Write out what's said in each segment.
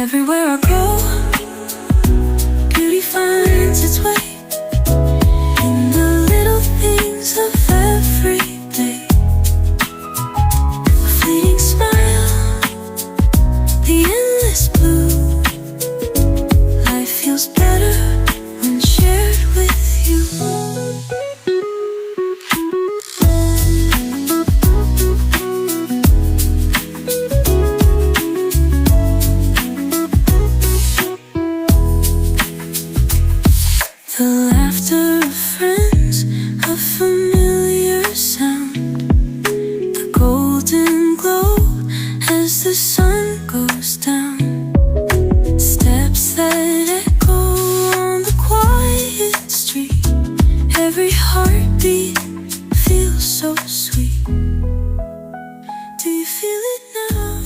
Everywhere I go, beauty finds its way in the little things of every day. A fleeting smile, the endless blue. Life feels better when shared with you. The laughter of friends, a familiar sound, the golden glow as the sun goes down, steps that echo on the quiet street, every heartbeat feels so sweet. Do you feel it now?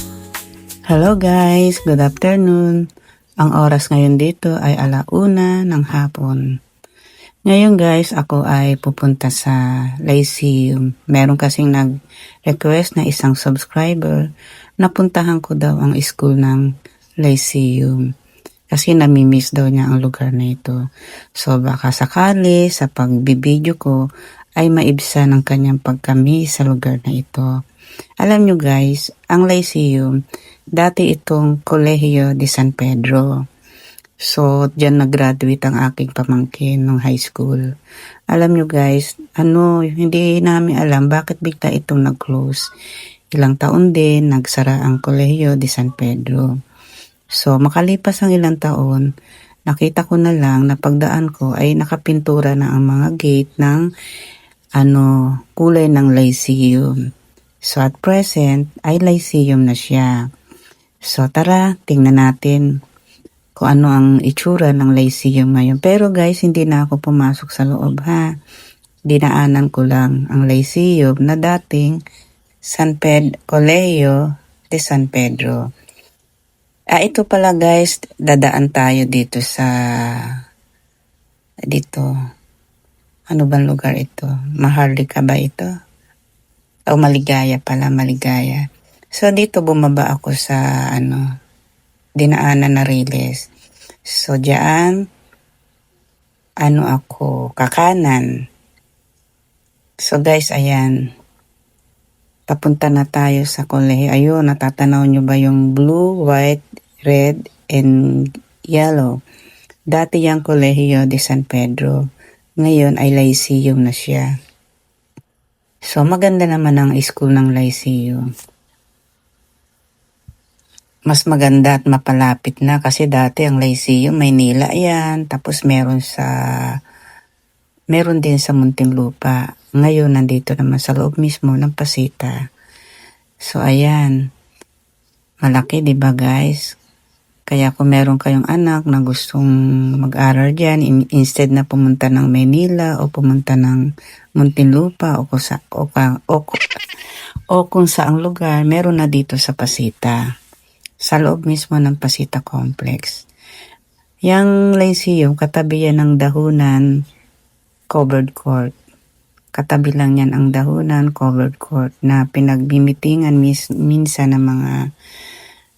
Hello guys, good afternoon. Ang oras ngayon dito ay 1:00 ng hapon. Ngayon guys, ako ay pupunta sa Lyceum. Meron kasing nag-request na isang subscriber na puntahan ko daw ang school ng Lyceum. Kasi namimiss daw niya ang lugar na ito. So baka sakali sa pagbibideo ko ay maibsan ang kanyang pagkamiss sa lugar na ito. Alam nyo guys, ang Lyceum, dati itong Colegio de San Pedro. So, dyan nag-graduate ang aking pamangkin nung high school. Alam nyo guys, hindi namin alam bakit bigla itong nag-close. Ilang taon din, nagsara ang Colegio de San Pedro. So, makalipas ang ilang taon, nakita ko na lang na pagdaan ko ay nakapintura na ang mga gate ng kulay ng Lyceum. So, at present, ay Lyceum na siya. So, tara, tingnan natin kung ano ang itsura ng Lyceum ngayon. Pero guys, hindi na ako pumasok sa loob ha. Dinaanan ko lang ang Lyceum na dating Colegio de San Pedro. Ito pala guys, dadaan tayo dito Ano bang lugar ito? Maharlika ba ito? O Maligaya pala, Maligaya. So, dito bumaba ako sa, dinaanan na Riles. So, diyan, kakanan. So, guys, ayan. Papunta na tayo sa kolehiyo. Ayun, natatanaw nyo ba yung blue, white, red, and yellow? Dati yung Colegio de San Pedro. Ngayon ay Lyceum na siya. So, maganda naman ang school ng Lyceum. Mas maganda at mapalapit na kasi dati ang Lyceum, Maynila yan. Tapos meron din sa Muntinlupa. Ngayon, nandito naman sa loob mismo ng Pasita. So, ayan. Malaki, di ba guys? Kaya kung meron kayong anak na gustong mag-aral dyan, instead na pumunta ng Maynila o pumunta ng Muntinlupa o kung saang lugar, meron na dito sa Pasita. Sa loob mismo ng Pasita Complex. Yang Lyceum, katabi yan ng dahunan, covered court. Katabi lang yan ang dahunan, covered court na pinagbimitingan minsan ng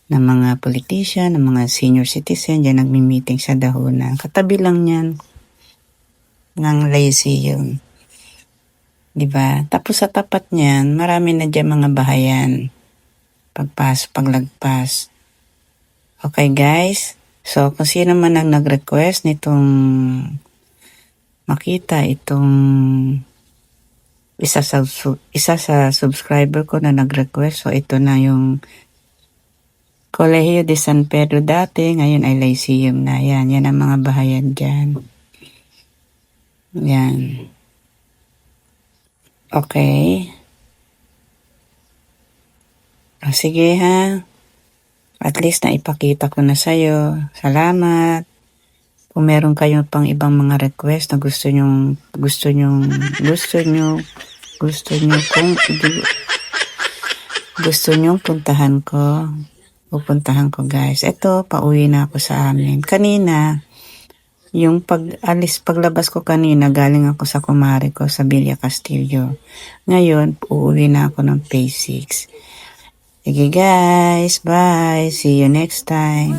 mga politician, ng mga senior citizen, dyan nagmi-meeting sa dahunan. Katabi lang yan ng Lyceum. Diba? Tapos sa tapat niyan, marami na dyan mga bahayan. Paglagpas. Okay guys, so kung sino man ang nag-request nitong makita itong isa sa subscriber ko na nag-request, so ito na yung Colegio de San Pedro dati, ngayon ay Lyceum na. Yan ang mga bahayan dyan. Yan. Okay. Sige ha. At least na ipakita ko na sa'yo. Salamat. Kung meron kayong pang ibang mga request na gusto nyong puntahan ko, pupuntahan ko guys. Ito, pauwi na ako sa amin. Kanina, yung paglabas ko kanina, galing ako sa kumare ko sa Villa Castillo. Ngayon, uuwi na ako ng Phase 6. Sige guys, bye. See you next time.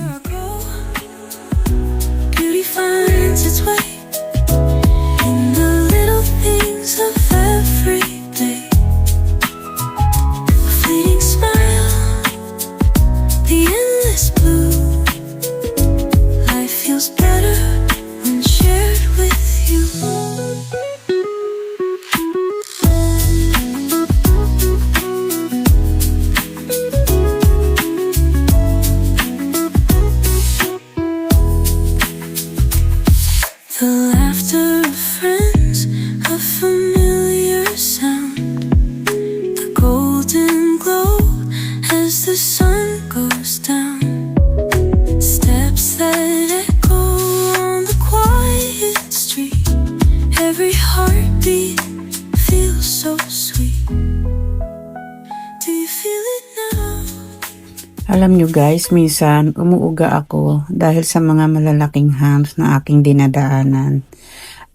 Alam nyo guys, minsan umuuga ako dahil sa mga malalaking hams na aking dinadaanan.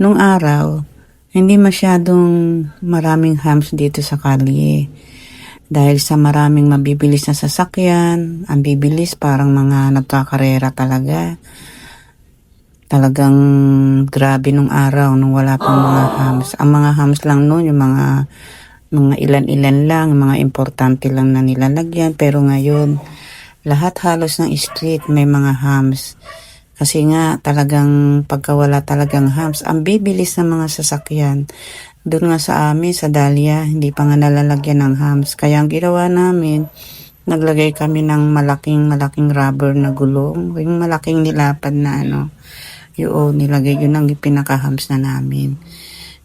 Nung araw, hindi masyadong maraming hams dito sa kalye. Dahil sa maraming mabibilis na sasakyan, ang bibilis parang mga nagkakarera talaga. Talagang grabe nung araw nung wala pang mga hams. Ang mga hams lang noon, yung mga ilan-ilan lang, mga importante lang na nilalagyan. Pero ngayon, lahat halos ng street may mga hams. Kasi nga talagang pagkawala talagang hams, ang bibilis ng mga sasakyan. Doon nga sa amin, sa Dahlia, hindi pa nga nalalagyan ng hams. Kaya ang ginawa namin, naglagay kami ng malaking rubber na gulong. Yung malaking nilapad na yun, nilagay yun ang pinaka-hams na namin.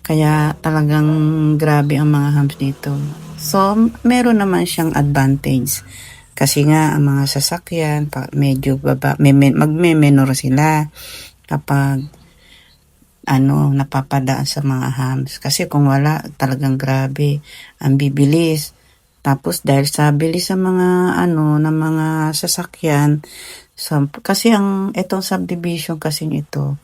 Kaya talagang grabe ang mga hams dito. So, meron naman siyang advantage. Kasi nga, ang mga sasakyan, medyo magme-menor sila kapag napapadaan sa mga hams. Kasi kung wala, talagang grabe. Ang bibilis. Tapos dahil sa bilis sa mga ng mga sasakyan, kasi itong subdivision kasi ito,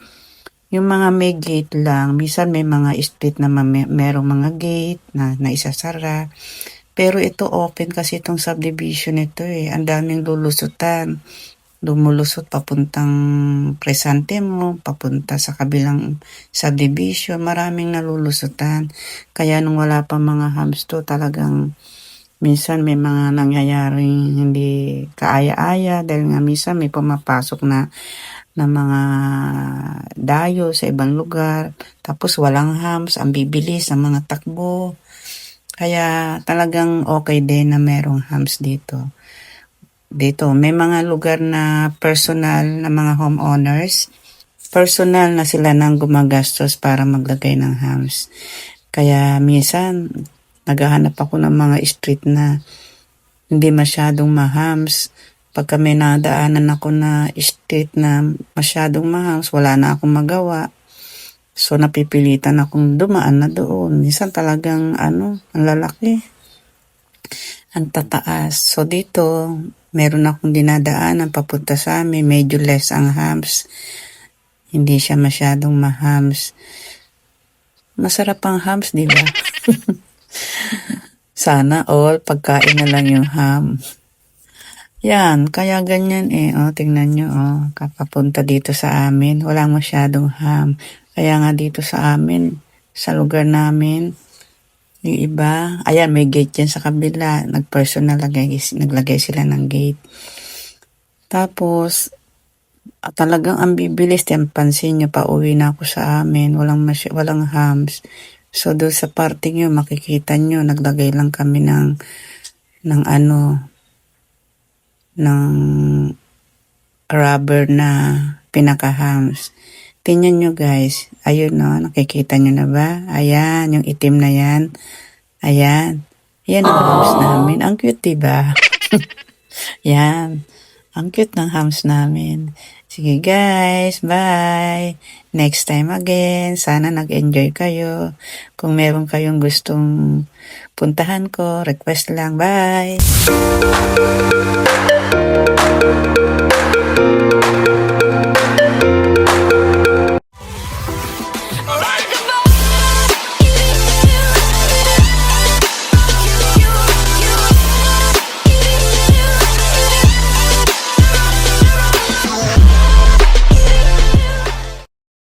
yung mga may gate lang, minsan may mga street na merong mga gate na isasara. Pero ito open kasi itong subdivision ito Ang daming lulusutan. Lumulusot papuntang Crisantemo, papunta sa kabilang subdivision. Maraming nalulusutan. Kaya nung wala pa mga hams to, talagang minsan may mga nangyayaring hindi kaaya-aya. Dahil nga minsan may pumapasok na mga dayo sa ibang lugar. Tapos walang hams, ang bibilis ng mga takbo. Kaya talagang okay din na merong hams dito. Dito, may mga lugar na personal na mga homeowners. Personal na sila nang gumagastos para maglagay ng hams. Kaya minsan, naghahanap ako ng mga street na hindi masyadong mahams. Pagka may nadaanan ako na street na masyadong mahams, wala na akong magawa. So, napipilitan akong dumaan na doon. Minsan talagang, ang lalaki. Ang tataas. So, dito, meron akong dinadaanan papunta sa amin. Medyo less ang hams. Hindi siya masyadong mahams. Masarap ang hams, di ba? Sana all, pagkain na lang yung ham. Yan, kaya ganyan tingnan nyo kapapunta dito sa amin. Walang masyadong ham. Kaya nga dito sa amin, sa lugar namin, yung iba, ayan, may gate yan sa kabila. Naglagay sila ng gate. Tapos, talagang ang bibilis. Pansin nyo, pauwi na ako sa amin. Walang hams. So, doon sa parting yun, makikita nyo, naglagay lang kami ng rubber na pinaka-hams. Tingnan nyo guys. Ayun nakikita nyo na ba? Ayan, yung itim na yan. Ayan. Yan ang hams namin. Ang cute, diba? Yan. Ang cute ng hams namin. Sige guys, bye. Next time again. Sana nag-enjoy kayo. Kung meron kayong gustong puntahan ko, request lang. Bye.